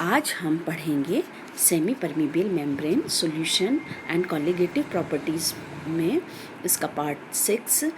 आज हम पढ़ेंगे semi permeable membrane solution and colligative properties में इसका पार्ट 6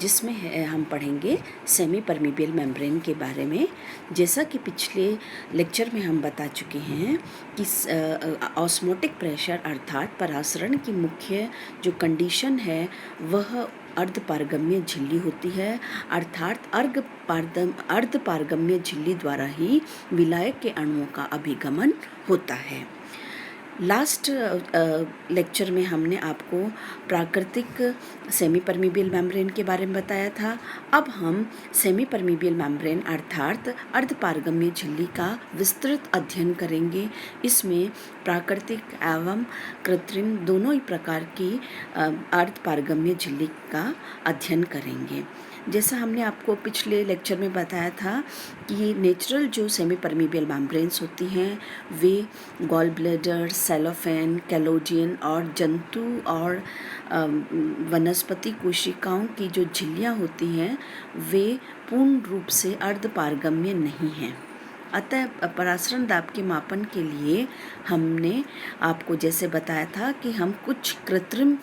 जिसमें हम पढ़ेंगे सेमी परमीबल मेम्ब्रेन के बारे में। जैसा कि पिछले लेक्चर में हम बता चुके हैं कि ऑस्मोटिक प्रेशर अर्थात परासरण की मुख्य जो कंडीशन है वह अर्धपारगम्य झिल्ली होती है, अर्थात अर्धपारगम्य झिल्ली द्वारा ही विलायक के अणुओं का अभिगमन होता है। लास्ट लेक्चर में हमने आपको प्राकृतिक सेमी परमीबल मेम्ब्रेन के बारे में बताया था। अब हम सेमी परमीबल मेम्ब्रेन अर्थात अर्धपारगम्य झिल्ली का विस्तृत अध्ययन करेंगे। इसमें प्राकृतिक एवं कृत्रिम दोनों ही प्रकार की अर्धपारगम्य झिल्ली का अध्ययन करेंगे। जैसा हमने आपको पिछले लेक्चर में बताया था कि नेचुरल जो सेमी परमीबल मेम्ब्रेन्स होती हैं वे गॉल ब्लैडर, सेलोफेन, कैलोजियन और जंतु और वनस्पति कोशिकाओं की जो झिल्लियाँ होती हैं वे पूर्ण रूप से अर्धपारगम्य नहीं हैं। अतः परासरण दाब के मापन के लिए हमने आपको जैसे बताया था कि हम कुछ कृत्रिम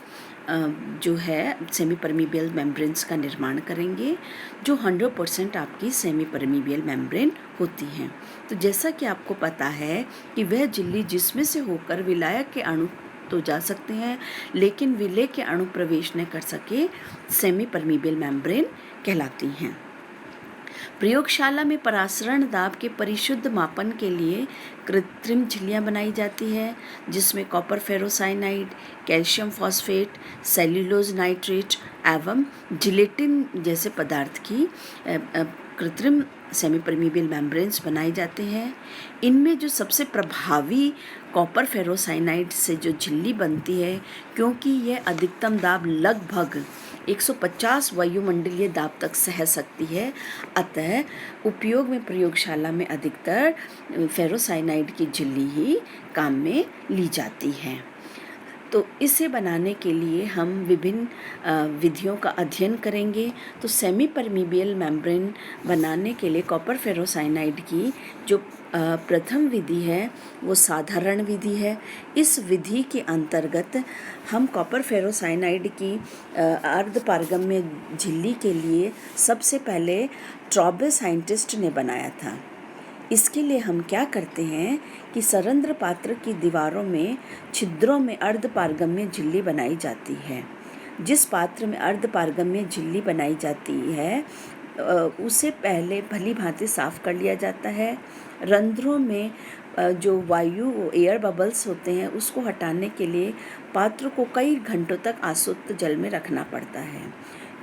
जो है सेमी परमीबल मेम्ब्रेन्स का निर्माण करेंगे जो 100% आपकी सेमी परमीबल मेम्ब्रेन होती हैं। तो जैसा कि आपको पता है कि वह झिल्ली जिसमें से होकर विलायक के अणु तो जा सकते हैं लेकिन विलय के अणु प्रवेश न कर सके सेमी परमीबल मेम्ब्रेन कहलाती हैं। प्रयोगशाला में परासरण दाब के परिशुद्ध मापन के लिए कृत्रिम झिल्लियाँ बनाई जाती है जिसमें copper ferrocyanide, calcium phosphate, cellulose nitrate एवं जिलेटिन जैसे पदार्थ की कृत्रिम सेमी परमीबल मेम्ब्रेन्स बनाए जाते हैं। इनमें जो सबसे प्रभावी कॉपर फेरोसाइनाइड से जो झिल्ली बनती है क्योंकि यह अधिकतम दाब लगभग 150 वायुमंडलीय दाब तक सह सकती है, अतः उपयोग में प्रयोगशाला में अधिकतर फेरोसाइनाइड की झिल्ली ही काम में ली जाती है। तो इसे बनाने के लिए हम विभिन्न विधियों का अध्ययन करेंगे। तो सेमी परमीबल मेम्ब्रेन बनाने के लिए कॉपर फेरोसाइनाइड की जो प्रथम विधि है वो साधारण विधि है। इस विधि के अंतर्गत हम कॉपर फेरोसाइनाइड की अर्धपारगम्य झिल्ली के लिए सबसे पहले ट्रॉबे साइंटिस्ट ने बनाया था। इसके लिए हम क्या करते हैं कि सरंध्र पात्र की दीवारों में छिद्रों में अर्धपारगम्य झिल्ली बनाई जाती है। जिस पात्र में अर्धपारगम्य झिल्ली बनाई जाती है उसे पहले भली भांति साफ कर लिया जाता है। रंध्रों में जो वायु एयर बबल्स होते हैं उसको हटाने के लिए पात्र को कई घंटों तक आसुत जल में रखना पड़ता है।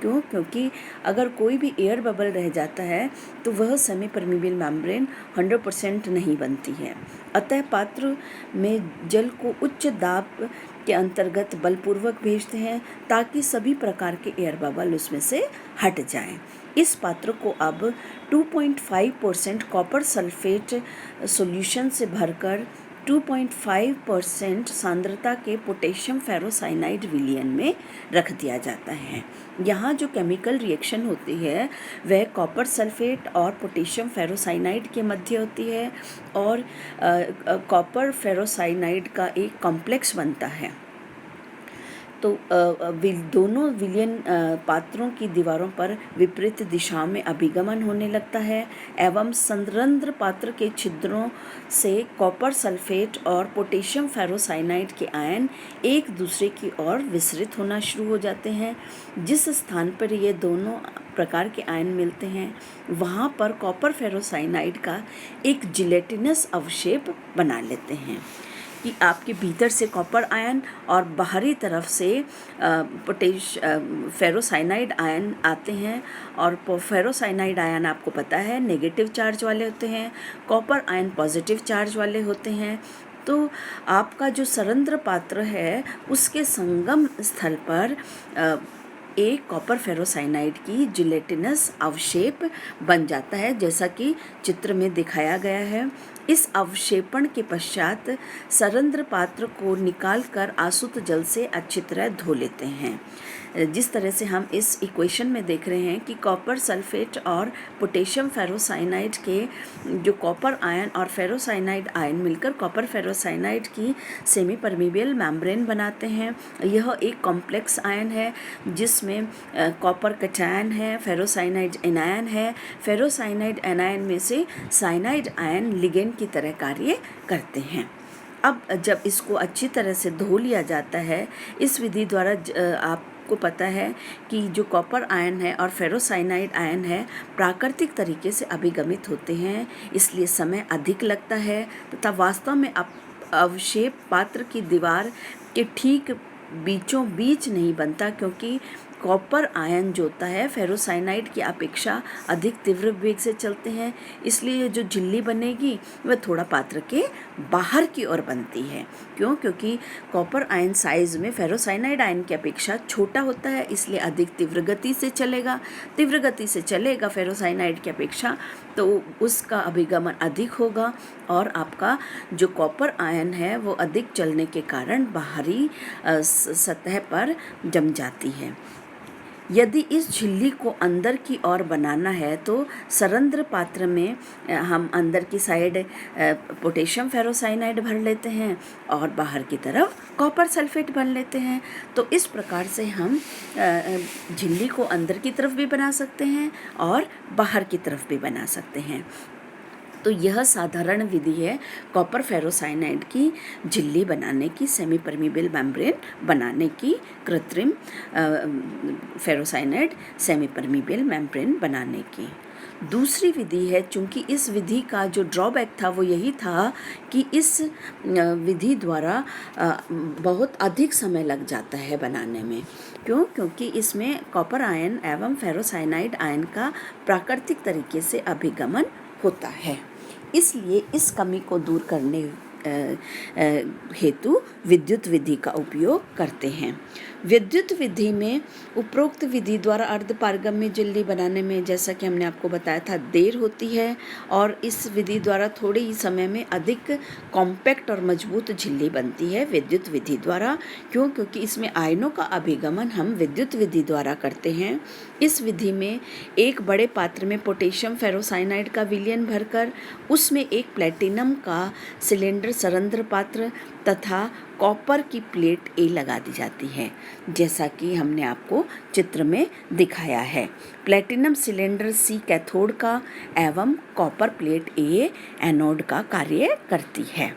क्योंकि अगर कोई भी एयर बबल रह जाता है तो वह सेमी परमीबल मेम्ब्रेन 100% नहीं बनती है। अतः पात्र में जल को उच्च दाब के अंतर्गत बलपूर्वक भेजते हैं ताकि सभी प्रकार के एयर बबल उसमें से हट जाएं। इस पात्र को अब 2.5% कॉपर सल्फेट सॉल्यूशन से भरकर 2.5% सांद्रता के पोटेशियम फेरोसाइनाइड विलयन में रख दिया जाता है। यहाँ जो केमिकल रिएक्शन होती है वह कॉपर सल्फेट और पोटेशियम फेरोसाइनाइड के मध्य होती है और कॉपर फेरोसाइनाइड का एक कॉम्प्लेक्स बनता है। तो दोनों विलयन पात्रों की दीवारों पर विपरीत दिशाओं में अभिगमन होने लगता है एवं संरंध्र पात्र के छिद्रों से कॉपर सल्फेट और पोटेशियम फेरोसाइनाइड के आयन एक दूसरे की ओर विसरित होना शुरू हो जाते हैं। जिस स्थान पर ये दोनों प्रकार के आयन मिलते हैं वहाँ पर कॉपर फेरोसाइनाइड का एक जिलेटिनस अवशेप बना लेते हैं कि आपके भीतर से कॉपर आयन और बाहरी तरफ से फेरोसाइनाइड आयन आते हैं। और फेरोसाइनाइड आयन आपको पता है नेगेटिव चार्ज वाले होते हैं, कॉपर आयन पॉजिटिव चार्ज वाले होते हैं। तो आपका जो सरंध्र पात्र है उसके संगम स्थल पर एक कॉपर फेरोसाइनाइड की जिलेटिनस अवशेप बन जाता है जैसा कि चित्र में दिखाया गया है। इस अवशेपण के पश्चात सरंध्र पात्र को निकालकर आसुत जल से अच्छी तरह धो लेते हैं। जिस तरह से हम इस इक्वेशन में देख रहे हैं कि कॉपर सल्फेट और पोटेशियम फेरोसाइनाइड के जो कॉपर आयन और फेरोसाइनाइड आयन मिलकर कॉपर फेरोसाइनाइड की सेमी परमीबियल मेम्ब्रेन बनाते हैं। यह एक कॉम्प्लेक्स आयन है जिसमें कॉपर कटायन है, फेरोसाइनाइड एनायन है। फेरोसाइनाइड एनायन में से साइनाइड आयन लिगेंड की तरह कार्य करते हैं। अब जब इसको अच्छी तरह से धो लिया जाता है, इस विधि द्वारा आपको पता है कि जो कॉपर आयन है और फेरोसाइनाइड आयन है प्राकृतिक तरीके से अभिगमित होते हैं, इसलिए समय अधिक लगता है तथा वास्तव में अवक्षेप पात्र की दीवार के ठीक बीचों बीच नहीं बनता, क्योंकि कॉपर आयन जो होता है फेरोसाइनाइड की अपेक्षा अधिक तीव्र वेग से चलते हैं, इसलिए जो झिल्ली बनेगी वह थोड़ा पात्र के बाहर की ओर बनती है। क्यों? क्योंकि कॉपर आयन साइज में फेरोसाइनाइड आयन की अपेक्षा छोटा होता है, इसलिए अधिक तीव्र गति से चलेगा फेरोसाइनाइड की अपेक्षा, तो उसका अभिगमन अधिक होगा और आपका जो कॉपर आयन है वो अधिक चलने के कारण बाहरी सतह पर जम जाती है। यदि इस झिल्ली को अंदर की ओर बनाना है तो सरंध्र पात्र में हम अंदर की साइड पोटेशियम फेरोसाइनाइड भर लेते हैं और बाहर की तरफ कॉपर सल्फेट भर लेते हैं। तो इस प्रकार से हम झिल्ली को अंदर की तरफ भी बना सकते हैं और बाहर की तरफ भी बना सकते हैं। तो यह साधारण विधि है कॉपर फेरोसाइनाइड की झिल्ली बनाने की, सेमी परमीबल मेम्ब्रेन बनाने की, कृत्रिम फेरोसाइनाइड सेमी परमीबल मेम्ब्रेन बनाने की। दूसरी विधि है, चूँकि इस विधि का जो ड्रॉबैक था वो यही था कि इस विधि द्वारा बहुत अधिक समय लग जाता है बनाने में। क्यों? क्योंकि इसमें कॉपर आयन एवं फेरोसाइनाइड आयन का प्राकृतिक तरीके से अभिगमन होता है, इसलिए इस कमी को दूर करने हेतु विद्युत विधि का उपयोग करते हैं। विद्युत विधि में उपरोक्त विधि द्वारा अर्धपारगम्य झिल्ली बनाने में, जैसा कि हमने आपको बताया था, देर होती है और इस विधि द्वारा थोड़े ही समय में अधिक कॉम्पैक्ट और मजबूत झिल्ली बनती है विद्युत विधि द्वारा। क्यों? क्योंकि इसमें आयनों का अभिगमन हम विद्युत विधि द्वारा करते हैं। इस विधि में एक बड़े पात्र में पोटेशियम फेरोसाइनाइड का विलयन भरकर उसमें एक प्लेटिनम का सिलेंडर सरंध्र पात्र तथा कॉपर की प्लेट ए लगा दी जाती है, जैसा कि हमने आपको चित्र में दिखाया है। प्लेटिनम सिलेंडर सी कैथोड का एवं कॉपर प्लेट ए एनोड का कार्य करती है।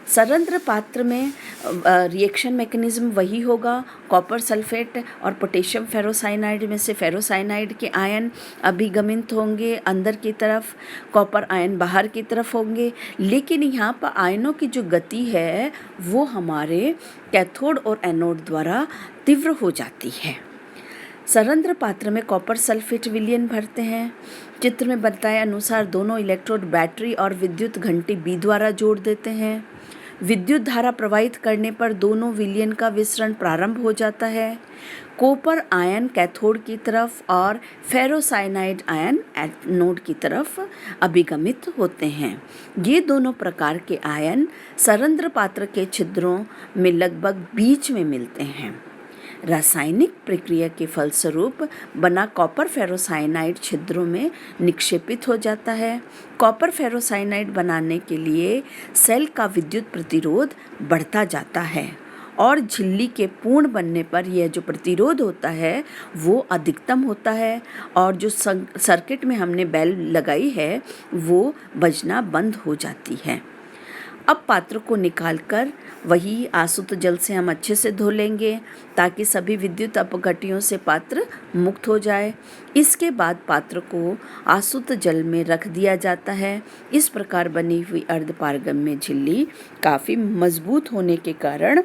सरंध्र पात्र में रिएक्शन मैकेनिज्म वही होगा। कॉपर सल्फेट और पोटेशियम फेरोसाइनाइड में से फेरोसाइनाइड के आयन अभिगमित होंगे अंदर की तरफ, कॉपर आयन बाहर की तरफ होंगे, लेकिन यहाँ पर आयनों की जो गति है वो हमारे कैथोड और एनोड द्वारा तीव्र हो जाती है। सरंध्र पात्र में कॉपर सल्फेट विलयन भरते हैं। चित्र में बताए अनुसार दोनों इलेक्ट्रोड बैटरी और विद्युत घंटी बी द्वारा जोड़ देते हैं। विद्युत धारा प्रवाहित करने पर दोनों विलयन का विसरण प्रारंभ हो जाता है। कॉपर आयन कैथोड की तरफ और फेरोसाइनाइड आयन एनोड की तरफ अभिगमित होते हैं। ये दोनों प्रकार के आयन सरंध्र पात्र के छिद्रों में लगभग बीच में मिलते हैं। रासायनिक प्रक्रिया के फलस्वरूप बना कॉपर फेरोसाइनाइड छिद्रों में निक्षेपित हो जाता है। कॉपर फेरोसाइनाइड बनाने के लिए सेल का विद्युत प्रतिरोध बढ़ता जाता है और झिल्ली के पूर्ण बनने पर यह जो प्रतिरोध होता है वो अधिकतम होता है और जो सर्किट में हमने बेल लगाई है वो बजना बंद हो जाती है। अब पात्र को निकालकर वही आसुत जल से हम अच्छे से धो लेंगे ताकि सभी विद्युत अपघट्यों से पात्र मुक्त हो जाए। इसके बाद पात्र को आसुत जल में रख दिया जाता है। इस प्रकार बनी हुई अर्धपारगम्य झिल्ली काफ़ी मजबूत होने के कारण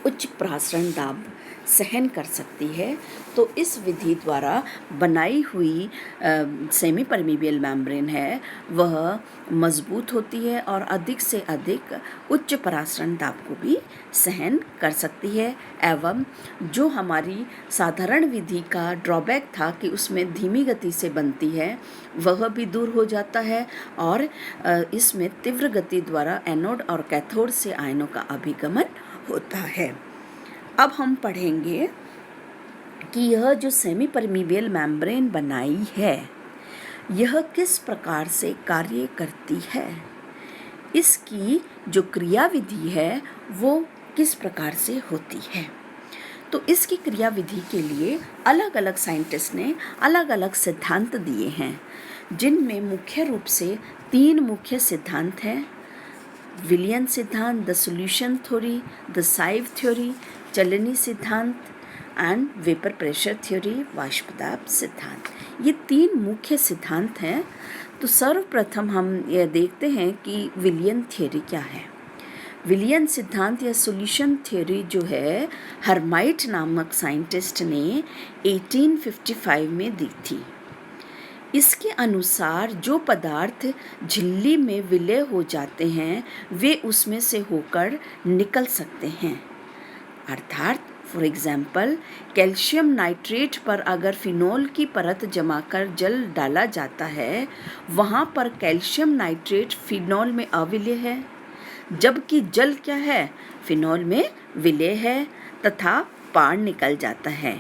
उच्च प्रसारण दाब सहन कर सकती है। तो इस विधि द्वारा बनाई हुई सेमी परमीबियल मेम्ब्रेन है वह मजबूत होती है और अधिक से अधिक उच्च परासरण दाब को भी सहन कर सकती है। एवं जो हमारी साधारण विधि का ड्रॉबैक था कि उसमें धीमी गति से बनती है वह भी दूर हो जाता है और इसमें तीव्र गति द्वारा एनोड और कैथोड से आयनों का अभिगमन होता है। अब हम पढ़ेंगे कि यह जो सेमी परमीबियल मेम्ब्रेन बनाई है यह किस प्रकार से कार्य करती है, इसकी जो क्रियाविधि है वो किस प्रकार से होती है। तो इसकी क्रियाविधि के लिए अलग अलग साइंटिस्ट ने अलग अलग सिद्धांत दिए हैं, जिनमें मुख्य रूप से 3 मुख्य सिद्धांत हैं। विलियन सिद्धांत, the solution theory, the sieve theory, चलनी सिद्धांत एंड वेपर प्रेशर थ्योरी, वाष्पदाब सिद्धांत। ये 3 मुख्य सिद्धांत हैं। तो सर्वप्रथम हम यह देखते हैं कि विलियन थ्योरी क्या है। विलियन सिद्धांत या सॉल्यूशन थ्योरी जो है हर्माइट नामक साइंटिस्ट ने 1855 में दी थी। इसके अनुसार जो पदार्थ झिल्ली में विलय हो जाते हैं वे उसमें से होकर निकल सकते हैं। अर्थात फॉर एग्जाम्पल कैल्शियम नाइट्रेट पर अगर फिनोल की परत जमाकर जल डाला जाता है, वहाँ पर कैल्शियम नाइट्रेट फिनोल में अविलय है, जबकि जल क्या है, फिनोल में विलय है तथा पार निकल जाता है।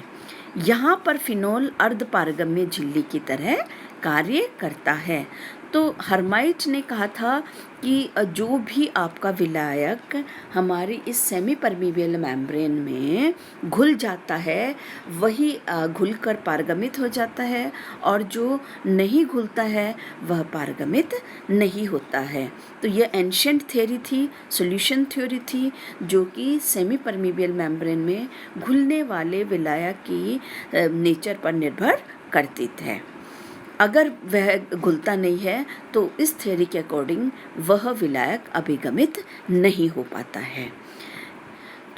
यहाँ पर फिनोल अर्धपारगम्य झिल्ली की तरह कार्य करता है। तो हर्माइट ने कहा था कि जो भी आपका विलायक हमारी इस सेमी परमीबियल मेम्ब्रेन में घुल जाता है वही घुलकर पारगमित हो जाता है, और जो नहीं घुलता है वह पारगमित नहीं होता है। तो यह एंशिएंट थ्योरी थी, सॉल्यूशन थ्योरी थी, जो कि सेमी परमीबियल मेम्ब्रेन में घुलने वाले विलायक की नेचर पर निर्भर करती है। अगर वह घुलता नहीं है तो इस थ्योरी के अकॉर्डिंग वह विलायक अभिगमित नहीं हो पाता है।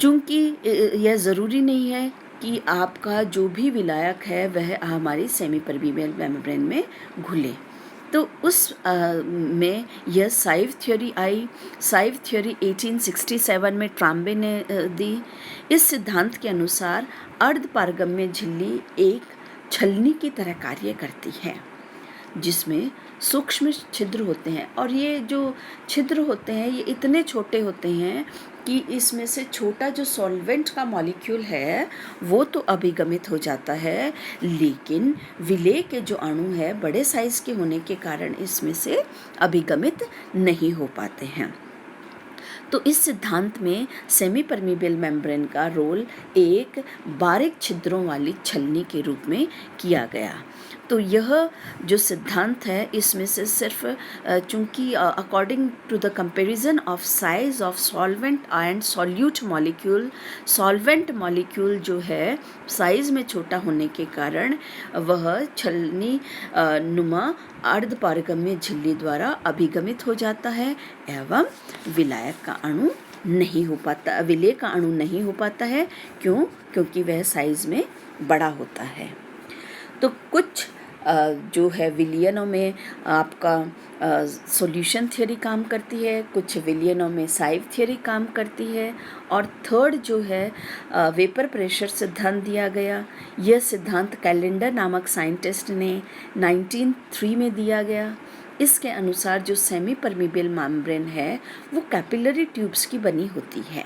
चूँकि यह ज़रूरी नहीं है कि आपका जो भी विलायक है वह हमारी सेमी परमीबियल मेम्ब्रेन में घुले। तो उस में यह साइव थ्योरी आई। साइव थ्योरी 1867 में ट्राम्बे ने दी। इस सिद्धांत के अनुसार अर्धपारगम्य झिल्ली एक छलनी की तरह कार्य करती है, जिसमें सूक्ष्म छिद्र होते हैं, और ये जो छिद्र होते हैं ये इतने छोटे होते हैं कि इसमें से छोटा जो सॉल्वेंट का मॉलिक्यूल है वो तो अभिगमित हो जाता है, लेकिन विलेय के जो अणु है बड़े साइज़ के होने के कारण इसमें से अभिगमित नहीं हो पाते हैं। तो इस सिद्धांत में सेमी परमीबियल मेम्ब्रेन का रोल एक बारीक छिद्रों वाली छलनी के रूप में किया गया। तो यह जो सिद्धांत है इसमें से सिर्फ चूँकि according to the comparison of size of solvent and solute molecule, solvent molecule जो है साइज़ में छोटा होने के कारण वह छलनी नुमा अर्धपारगम्य झिल्ली द्वारा अभिगमित हो जाता है एवं विलायक का अणु नहीं हो पाता, विलेय का अणु नहीं हो पाता है। क्यों? क्योंकि वह साइज़ में बड़ा होता है। तो कुछ जो है विलियनों में आपका सॉल्यूशन थ्योरी काम करती है, कुछ विलियनों में साइव थ्योरी काम करती है, और थर्ड जो है वेपर प्रेशर सिद्धांत दिया गया। यह सिद्धांत कैलेंडर नामक साइंटिस्ट ने 1903 में दिया गया। इसके अनुसार जो सेमी परमीबियल मेम्ब्रेन है वो कैपिलरी ट्यूब्स की बनी होती है।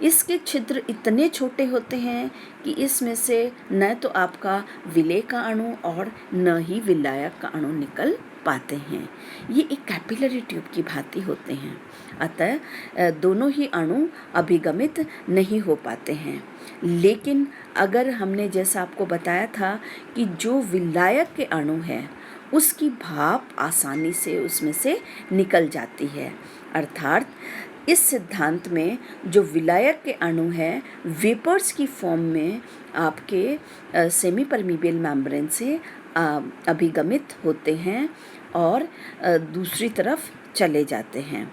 इसके छिद्र इतने छोटे होते हैं कि इसमें से न तो आपका विलेय का अणु और न ही विलायक का अणु निकल पाते हैं। ये एक कैपिलरी ट्यूब की भांति होते हैं, अतः दोनों ही अणु अभिगमित नहीं हो पाते हैं। लेकिन अगर हमने जैसा आपको बताया था कि जो विलायक के अणु हैं उसकी भाप आसानी से उसमें से निकल जाती है, अर्थात इस सिद्धांत में जो विलायक के अणु हैं वेपर्स की फॉर्म में आपके सेमी परमीबियल मेम्ब्रेन से अभिगमित होते हैं और दूसरी तरफ चले जाते हैं।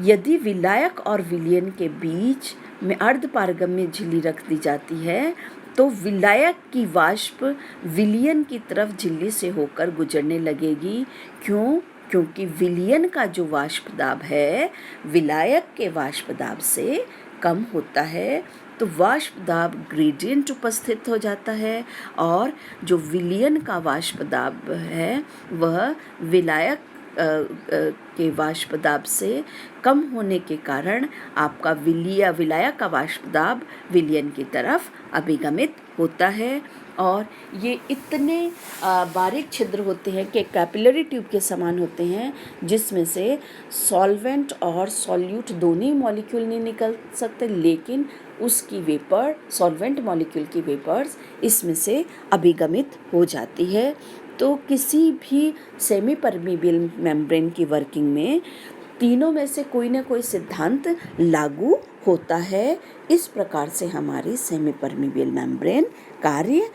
यदि विलायक और विलयन के बीच में अर्धपारगम्य झिल्ली रख दी जाती है तो विलायक की वाष्प विलयन की तरफ झिल्ली से होकर गुजरने लगेगी। क्यों? क्योंकि विलयन का जो वाष्प दाब है विलायक के वाष्प दाब से कम होता है, तो वाष्प दाब ग्रेडियंट उपस्थित हो जाता है, और जो विलयन का वाष्प दाब है वह विलायक के वाष्प दाब से कम होने के कारण आपका विलायक का वाष्प दाब विलयन की तरफ अभिगमित होता है। और ये इतने बारीक छिद्र होते हैं कि कैपिलरी ट्यूब के समान होते हैं, जिसमें से सॉल्वेंट और सॉल्यूट दोनों ही मॉलिक्यूल नहीं निकल सकते, लेकिन उसकी वेपर, सॉल्वेंट मॉलिक्यूल की वेपर्स इसमें से अभिगमित हो जाती है। तो किसी भी सेमी परमीबल मेम्ब्रेन की वर्किंग में तीनों में से कोई ना कोई सिद्धांत लागू होता है। इस प्रकार से हमारी सेमी परमीबल मेम्ब्रेन कार्य